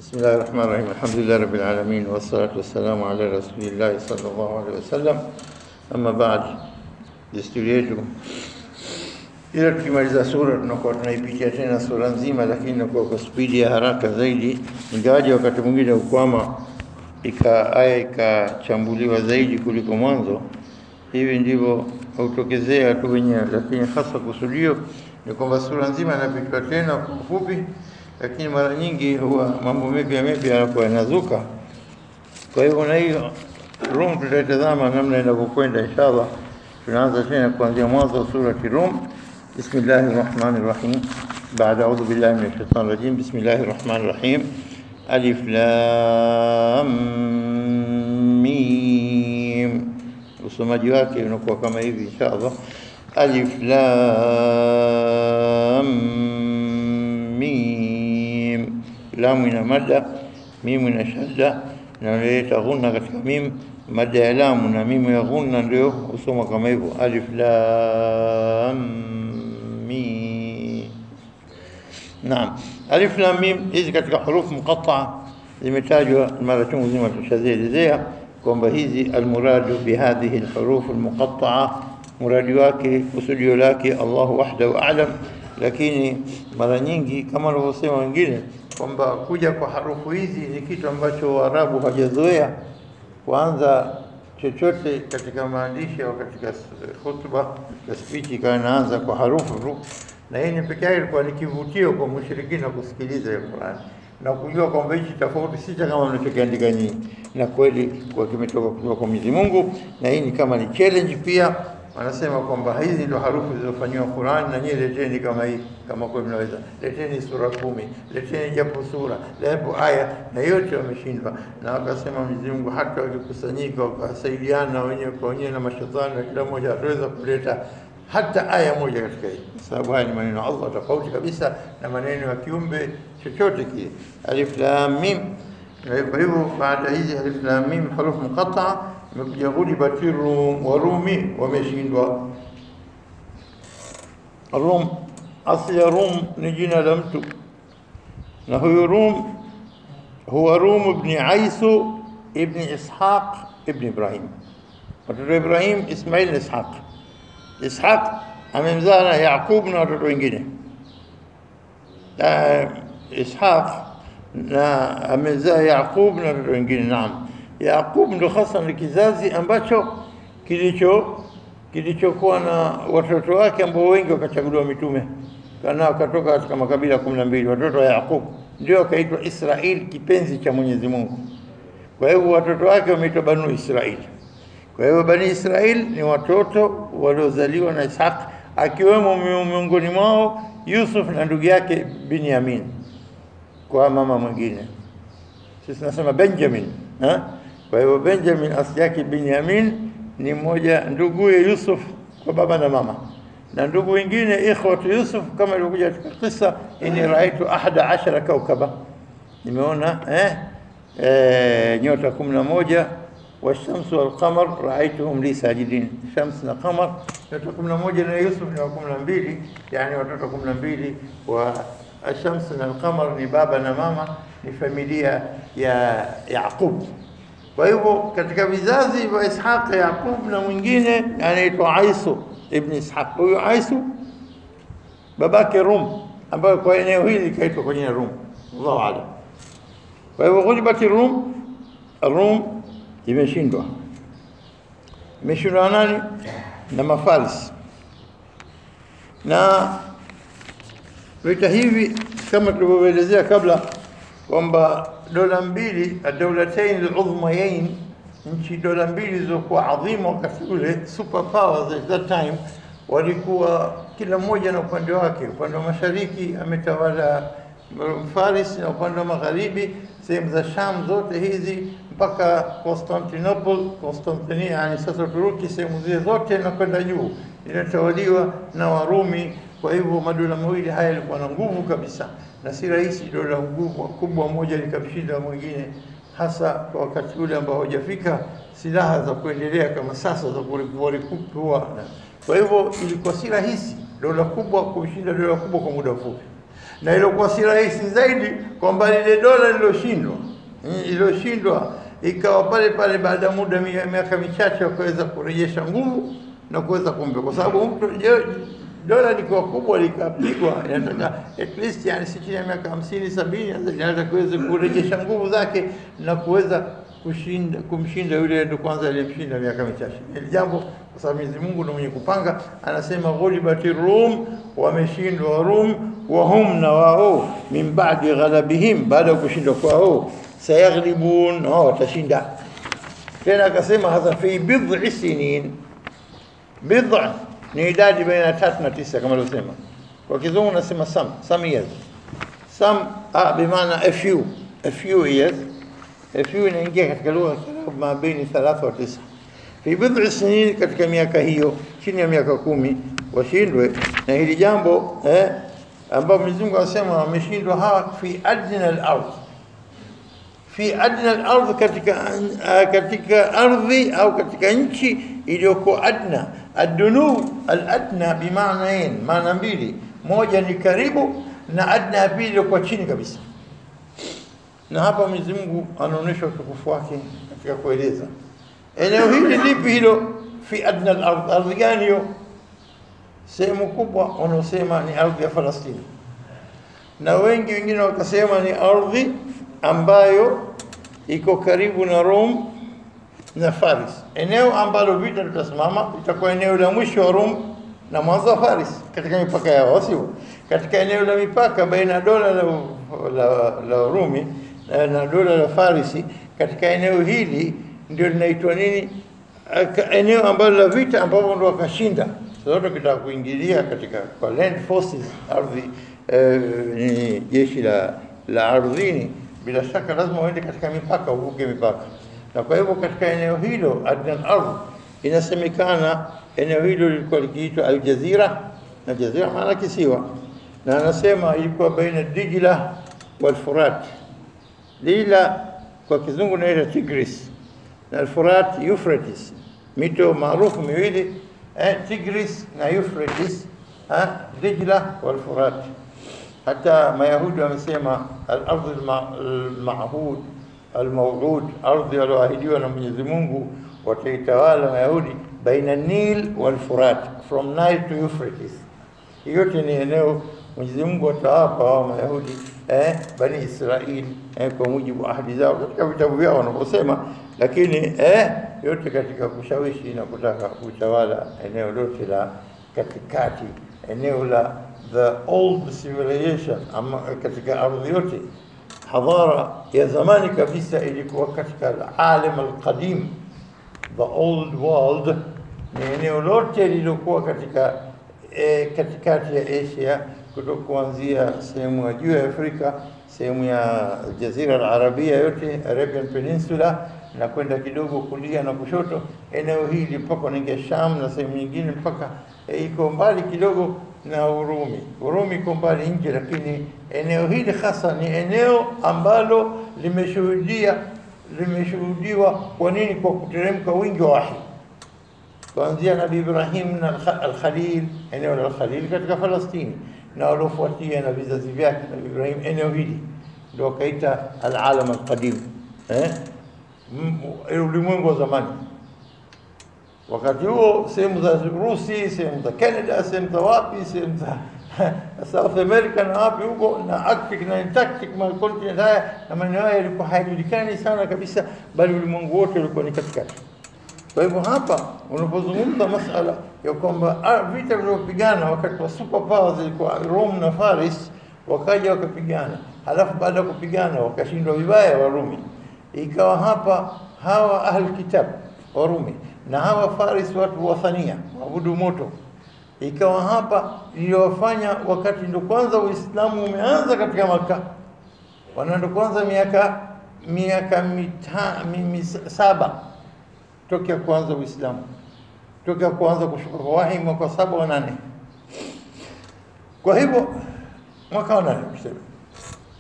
بسم الله الرحمن الرحيم الحمد لله رب العالمين والصلاة والسلام على رسول الله صلى الله عليه وسلم. Amma baad, desturi yetu ila tukimaliza sura tunakuwa tunaipitia tena sura nzima, lakini kwa spidi ya haraka zaidi, ingawaje wakati mwingine ukwama aya ikachambuliwa zaidi kuliko mwanzo. Hivi ndivyo hutokezea tu wenyewe, lakini hasa kusudio ni kwamba sura nzima inapitwa tena kwa ufupi, lakini mara nyingi huwa mambo mapya yanakuwa yanazuka. Kwa hivyo na hiyo Rum tutatazama namna inavyokwenda inshallah. Tunaanza tena kuanzia mwanzo wa sura Rum. Bismillahir Rahmanir Rahim. Baada a'udhu billahi minash shaitanir rajim. Bismillahir Rahmanir Rahim. Alif Lam Mim. Usomaji wake unakuwa kama hivi inshallah. Alif Lam Mim. Lam ina madda, mim ina shadda, na naleta ghunna katika mim, madda ya lam na mim ya ghunna ndio usoma kama hivyo, alif lam mim. Naam, alif lam mim hizi katika hurufu muqatta'a zimetajwa mara chungu nzima, tushazielezea kwamba hizi almuradu bihadhihi alhuruf almuqatta'a, muradi wake kusudio lake Allahu wahdahu a'lam. Lakini mara nyingi kama wanavyosema wengine kwamba kuja kwa harufu hizi ni kitu ambacho Waarabu hawajazoea. Kwanza chochote katika maandishi au katika khutba, katika speech inaanza kwa harufu tu, na hii ni pekee ilikuwa ni kivutio kwa mushrikina kusikiliza Qur'an na kujua kwamba hichi tofauti si kama mnachokiandika nyinyi, na kweli kwa kimetoka kutoka kwa Mwenyezi Mungu. Na hii ni kama ni challenge pia, wanasema kwamba hizi ndio harufu zilizofanywa Qur'an, na nyinyi leteni kama hii, kama kwa mnaweza leteni sura 10, leteni japo sura, japo aya, na yote wameshindwa. Na wakasema Mwenyezi Mungu hata wakikusanyika wakasaidiana wenyewe kwa wenyewe na mashaitani, na kila mmoja ataweza kuleta hata aya moja katika hii, sababu haya ni maneno ya Allah tofauti kabisa na maneno ya kiumbe chochote kile. Alif lam mim. Kwa hivyo baada hizi alif lam mim huruf muqatta'a imekuja ghulibatir rum, wa rumi wameshindwa. Rum, asli ya rum ni jina la mtu, na huyo rum huwa Rum ibn Aisu ibn Ishaq ibn Ibrahim. Watoto Ibrahim, Ismail na Ishaq. Ishaq amemzaa na Yaqub na watoto wengine. Ishaq na amezaa Yaqub na watoto wengine. Naam, Yaqub ndo hasa ni kizazi ambacho kilichokuwa na watoto wake ambao wengi wakachaguliwa mitume, kana wakatoka katika makabila 12. Watoto wa Yaqub ndio wakaitwa Israeli, kipenzi cha Mwenyezi Mungu. Kwa hivyo watoto wake wameitwa Banu Israeli. Kwa hivyo Bani Israeli ni watoto waliozaliwa na Ishaq, akiwemo miongoni mwao Yusuf na ndugu yake Binyamin kwa mama mwingine. Sisi nasema Benjamin, Kwa hivyo Benjamin asili yake Binyamin ni mmoja nduguye Yusuf kwa baba na mama, na ndugu wengine ikhwatu Yusuf kama ilivyokuja katika kisa, inni raaitu 11 kaukaba, nimeona nyota 11, والشمس والقمر رأيتهم لي ساجدين. شمس na qamar nyota 11 na Yusuf ni 12, yani watoto 12, wa الشمس na القمر ni baba na mama, ni familia ya Yaqub. Kwa hivyo katika vizazi vya Ishaq, Yaqub na mwingine anaitwa Aisu ibn Ishaq. Huyo Aisu babake Rum, ambaye kwa eneo hili kaitwa kwa jina Rum, Allahu a'lam. Kwa hivyo ghulibati Rum, Rum imeshindwa nani? Na Mafalsi. Na vita hivi kama tulivyoelezea kabla kwamba dola mbili, ad-dawlatayn al-udhmayayn, nchi dola mbili zilizokuwa adhima wakati ule, super powers at that time, walikuwa kila mmoja na upande wake. Upande wa mashariki ametawala Faris, na upande wa magharibi sehemu za Sham zote hizi mpaka Constantinople, yani sasa Uturuki, sehemu zile zote na kwenda juu inatawaliwa na Warumi. Kwa hivyo madola mawili haya yalikuwa na nguvu kabisa, na si rahisi dola kubwa moja likamshinda mwingine, hasa kwa wakati ule ambao hujafika silaha za kuendelea kama sasa za kuripua. Kwa hivyo ilikuwa si rahisi dola kubwa kushinda dola kubwa kwa muda mfupi. Na ilikuwa si rahisi zaidi kwamba lile dola liloshindwa ikawa pale pale baada ya muda miaka michache wakaweza kurejesha nguvu na kuweza kumbe, kwa sababu dola liko kubwa likapigwa, inataka at least yani si chini ya miaka 50-70 inaweza kuweza kurejesha nguvu zake na kuweza kumshinda yule ndo kwanza aliyemshinda miaka michache. Ni jambo kwa sababu Mwenyezi Mungu ndiye mwenye kupanga, anasema ghulibatir rum, wameshindwa Rum, wa hum na wao min ba'di ghalabihim, baada ya kushindwa kwao sayaghlibun, watashinda tena. Akasema hadha fi bid'i sinin, bid'a ni idadi baina 3 na 9 kama alivyosema. Kwa kizungu nasema some years, some bimaana a few years. A few inaingia katika lugha ya Kiarabu mabaini 3 wa 9. Fi bid'i sinin, katika miaka hiyo, chini ya miaka 10 washindwe na hili jambo ambao Mwenyezi Mungu anasema wameshindwa hawa fi adna al-ardh, fi adna al-ardh, katika ardhi au katika nchi iliyokuwa adna. Ad-dunu al-adna bimaana maana mbili, moja ni karibu na adna pili kwa chini kabisa. Na hapa Mwenyezi Mungu anaonyesha utukufu wake katika kueleza eneo hili lipi hilo, fi adna al-ardh. Ardhi gani hiyo? Sehemu kubwa wanaosema ni ardhi ya Palestina, na wengine wakasema ni ardhi ambayo iko karibu na Rum na Faris. Eneo ambalo vita tutasimama itakuwa eneo la mwisho wa Rum na mwanzo wa Faris katika mipaka yao, sio katika eneo la mipaka baina dola la Rumi na dola la Farisi. Katika eneo hili ndio linaitwa nini, eneo ambalo la vita, ambapo ndio wakashinda. Sasa tukitaka kuingilia katika kwa land forces, ardhi ni jeshi la ardhini, bila shaka lazima uende katika mipaka, uvuke mipaka. Na kwa hivyo katika eneo hilo adna al-ardh, inasemekana eneo hilo lilikuwa likiitwa al-Jazira, na Jazira maana kisiwa, na anasema ilikuwa baina Dijla wal Furat. Dijla kwa kizungu inaitwa Tigris na al-Furat Euphrates, mito maarufu miwili, Tigris na Euphrates, Dijla wal Furat. Hata Mayahudi wamesema al-ardh al-ma'hud al-maw'ud, ardhi walioahidiwa na Mwenyezi Mungu, wataitawala Mayahudi baina Nil wal Furat, from Nile to Euphrates. Yote ni eneo Mwenyezi Mungu atawapa wa Mayahudi Bani Israeli kwa mujibu wa ahadi zao katika vitabu vyao wanaposema, lakini yote katika kushawishi na kutaka kutawala eneo lote la katikati, eneo la the old civilization, ama katika ardhi yote. Hadhara ya zamani kabisa ilikuwa katika al-alam al-qadim, the old world, ni eneo lote lililokuwa katika katikati ya Asia, kutoka kuanzia sehemu ya juu ya Afrika, sehemu ya Jazira al-Arabia yote, Arabian Peninsula, na kwenda kidogo kulia na kushoto. Eneo hili mpaka unaingia Sham, na sehemu nyingine mpaka iko mbali kidogo na Urumi. Urumi iko mbali nje, lakini eneo hili hasa ni eneo ambalo limeshuhudiwa. Kwa nini? Kwa kuteremka wingi wa wahi kuanzia Nabii Ibrahim na al-Khalil, eneo la al-Khalil katika Palestina, na waliofuatia na vizazi vyake Nabii Ibrahim. Eneo hili ndio wakaita al-alam al-qadim, ulimwengu wa zamani. Wakati huo sehemu za Urusi, sehemu za Canada, sehemu za wapi, sehemu za South America na wapi huko, na Arctic na Antarctic, ma continent haya na maeneo haya yalikuwa hayajulikani sana kabisa, bali ulimwengu wote ulikuwa ni katikati. Kwa hivyo hapa unapozungumza masala ya kwamba vita vilivyopigana wakati wa super powers ilikuwa Rome na Faris, wakaja wakapigana, halafu baada ya kupigana wakashindwa vibaya Warumi, ikawa hapa hawa ahli kitab Warumi na hawa Faris watu wathania waabudu moto, ikawa hapa iliyowafanya wakati ndo kwanza Uislamu umeanza katika Maka, wanaenda kwanza miaka 7 tokea kuanza Uislamu, tokea kuanza kushuka kwa wahi mwaka 7 wa 8. Kwa hivyo mwaka wa 8 tuseme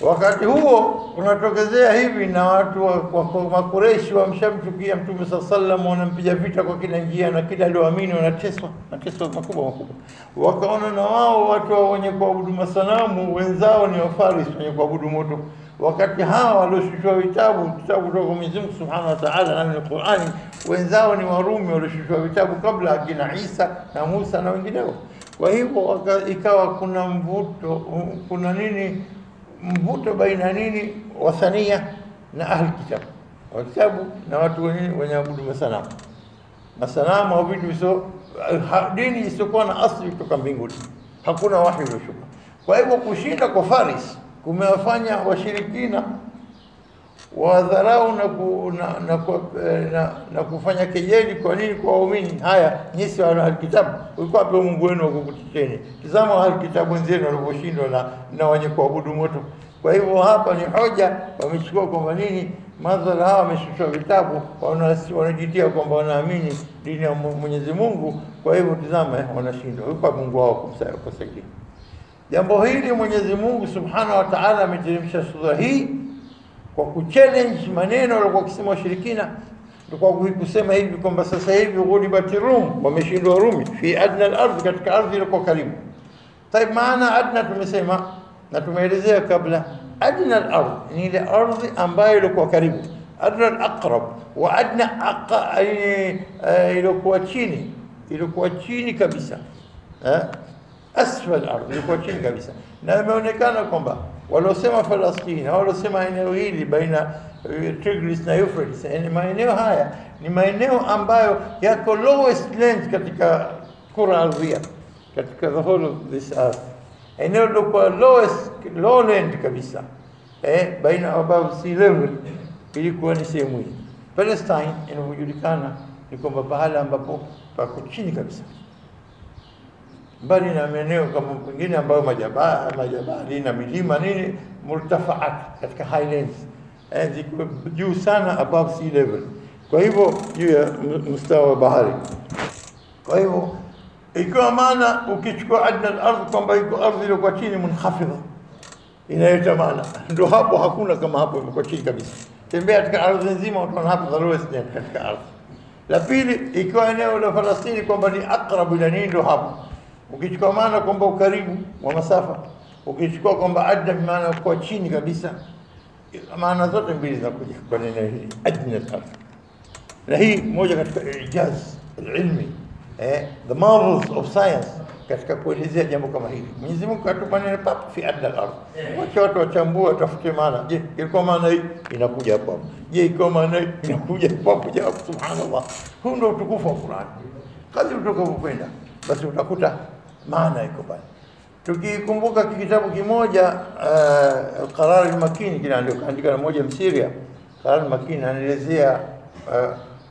Wakati huo unatokezea hivi na watu wa Makureishi wamshamchukia Mtume sallallahu wanampiga vita kwa kila njia na kila alioamini wanateswa makubwa. Wakaona na wao watu wenye kuabudu masanamu wenzao ni Wafaris wenye kuabudu moto. Wakati hawa walioshushwa vitabu kutoka Mwenyezi Mungu Subhanahu wa Ta'ala na Qur'ani, wenzao ni Warumi walioshushwa vitabu kabla akina Isa na Musa na wengineo. Kwa hivyo ikawa kuna mvuto baina nini wasania na ahli kitabu wakitabu na watu wenye abudu masanamu au vitu hizo, dini isiyokuwa na asili kutoka mbinguni, hakuna wahi ulioshuka. Kwa hivyo kushinda kwa Faris kumewafanya washirikina wadharau na kufanya kejeli. Kwa nini? Kwa waumini. Haya, nyinyi wana alkitabu, ulikuwa wapi Mungu wenu akukuteteni? Tazama alkitabu wenzenu walivyoshindwa na wenye kuabudu moto. Kwa hivyo hapa ni hoja wamechukua kwamba nini, madhara hawa wameshushwa vitabu, wanajitia kwamba wanaamini dini ya Mwenyezi Mungu. Kwa hivyo tazama, wanashindwa. Ulikuwa Mungu wao kusaidia jambo hili. Mwenyezi Mungu Subhanahu wa Ta'ala ameteremsha sura hii kwa kuchallenge maneno walikuwa wakisema washirikina, kwa kusema hivi kwamba sasa hivi ghulibati Rum, wameshindwa Rumi fi adna al-ardh, katika ardhi ilikuwa karibu. Tayeb, maana adna tumesema na tumeelezea kabla, adna al-ardh ni ile ardhi ambayo ilikuwa karibu, adna al-aqrab wa adna ilikuwa chini kabisa, asfal al-ardh ilikuwa chini kabisa. Na imeonekana kwamba walosema Palestina na walosema eneo hili baina Tigris na Euphrates, maeneo haya ni maeneo ambayo yako lowest land katika kura ardhia, katika the whole of this earth. Eneo lilikuwa low land kabisa, baina above sea level, ilikuwa ni sehemu hii. Palestine inajulikana ni kwamba pahala ambapo pako chini kabisa, mbali na maeneo kama pengine ambayo majabali na milima nini murtafaat katika highlands, ziko juu sana above sea level, kwa hivyo juu ya mstari wa bahari. Kwa hivyo ikiwa maana ukichukua adna al-ardh kwamba iko ardhi iliyokuwa chini munkhafidha, inaleta maana ndio hapo, hakuna kama hapo iko chini kabisa. Tembea katika ardhi nzima utaona hapo the lowest land katika ardhi. La pili, ikiwa eneo la Palestina kwamba ni aqrabu ila nini, ndio hapo. Ukichukua maana kwamba ukaribu wa masafa, ukichukua kwamba adna maana kwa chini kabisa, maana zote mbili zinakuja kwa neno hili adna al-ardh. Na hii moja katika ijaz ilmi, the marvels of science, katika kuelezea jambo kama hili. Mwenyezi Mungu katupa neno papo fi adna al-ardh. Wacha watu wachambue, tafute maana. Je, ilikuwa maana hii inakuja hapo? Je, ilikuwa maana hii inakuja hapo? Jawabu, subhanallah. Huu ndio utukufu wa Qur'an. Kadri utakapokwenda basi utakuta maana iko pale. Tukikumbuka kitabu kimoja Al-Qarar al-Makini, kinaandika na mmoja Msiria, Qarar al-Makini anaelezea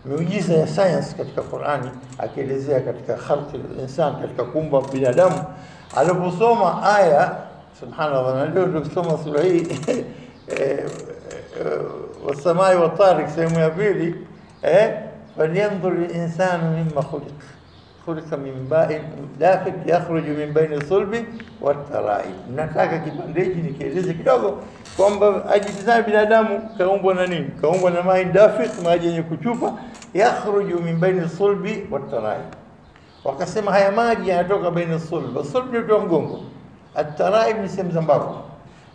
miujiza ya science katika Qur'ani, akielezea katika khalq al-insan, katika kuumba binadamu. Aliposoma aya, subhanallah, na ndio kusoma sura hii wasamai wa tariq, sehemu ya pili, falyanzur al-insanu mimma khuliq, khuliqa min ba'in dafiq yakhruju min bayni sulbi wat-tara'ib. Nataka kipande hiki nikieleze kidogo kwamba ajitazame binadamu kaumbwa na nini? Kaumbwa na maji dafiq, maji yenye kuchupa, yakhruju min bayni sulbi wat-tara'ib. Wakasema haya maji yanatoka baina sulbi, sulbi ndio mgongo, at-tara'ib ni sehemu za mbavu.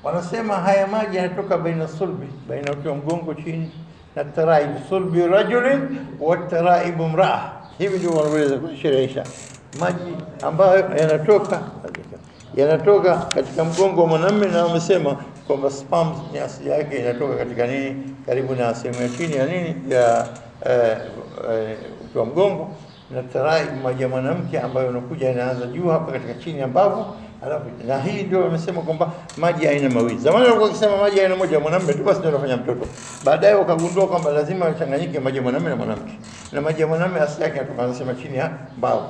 Wanasema haya maji yanatoka baina sulbi, baina ya mgongo chini, na tara'ib, sulbi rajulin wat-tara'ib imra'a. Hivi ndio wanaweza kusherehesha maji ambayo yanatoka katika mgongo wa mwanamume, na wamesema kwamba sperm ni asili yake inatoka katika nini, karibu na sehemu ya chini ya nini ya mgongo, na taraib maji ya mwanamke ambayo unakuja inaanza juu hapa katika chini ya mbavu. Alafu na hii ndio wamesema kwamba maji aina mawili. Zamani walikuwa wakisema maji aina moja ya mwanamume tu basi ndio anafanya mtoto. Baadaye wakagundua kwamba lazima yachanganyike maji ya mwanamume na mwanamke. Na maji ya mwanamume asili yake yanatoka, wanasema chini ya mbavu,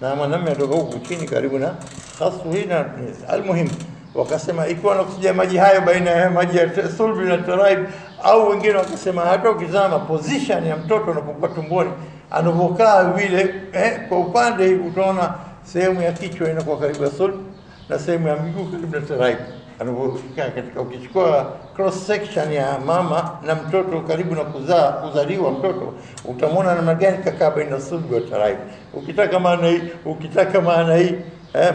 na mwanamume yanatoka huko chini karibu na khasu hina. Almuhim, wakasema ikiwa nakusudia maji hayo baina ya maji ya sulbi na taraib, au wengine wakasema hata ukizama position ya mtoto unapokuwa tumboni anavokaa vile, kwa upande hivi utaona sehemu ya kichwa inakuwa karibu na sulbi na sehemu ya miguu karibu na taraib. anapokaa katika, ukichukua cross section ya mama na mtoto karibu na kuzaliwa mtoto, utamwona namna gani kakaa baina sulbi wa taraibu. Ukitaka maana hii, ukitaka maana hii,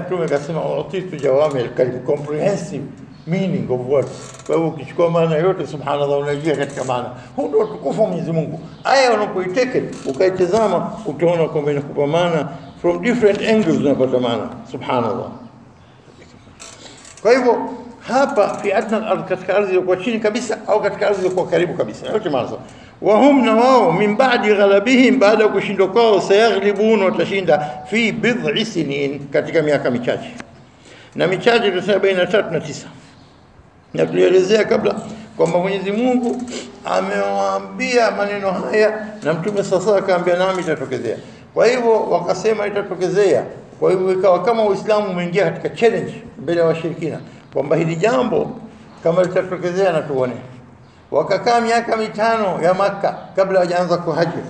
Mtume akasema utitu jawami al-kalim, comprehensive meaning of words. Kwa hiyo ukichukua maana yote, subhanallah, unajua katika maana. Huu ndio utukufu wa Mwenyezi Mungu. Aya unapoiteke ukaitazama, utaona kwamba inakupa maana from different angles, unapata maana, subhanallah. Kwa hivyo hapa fi adna al-ardh, katika ardhi iliyokuwa chini kabisa au katika ardhi iliyokuwa karibu kabisa, yote maana. Wa hum, na wao, min ba'di ghalabihim, baada ya kushindwa kwao, sayaghlibun, watashinda, fi bid'i sinin, katika miaka michache. Na michache tunasema baina 3 na 9. Na tulielezea kabla kwamba Mwenyezi Mungu amewaambia maneno haya na Mtume sasa akaambia nami itatokezea. Kwa hivyo wakasema itatokezea. Kwa hivyo ikawa kama Uislamu umeingia katika challenge mbele ya washirikina kwamba hili jambo kama litatokezea na tuone. Wakakaa miaka 5 ya Makka kabla hawajaanza kuhajiri.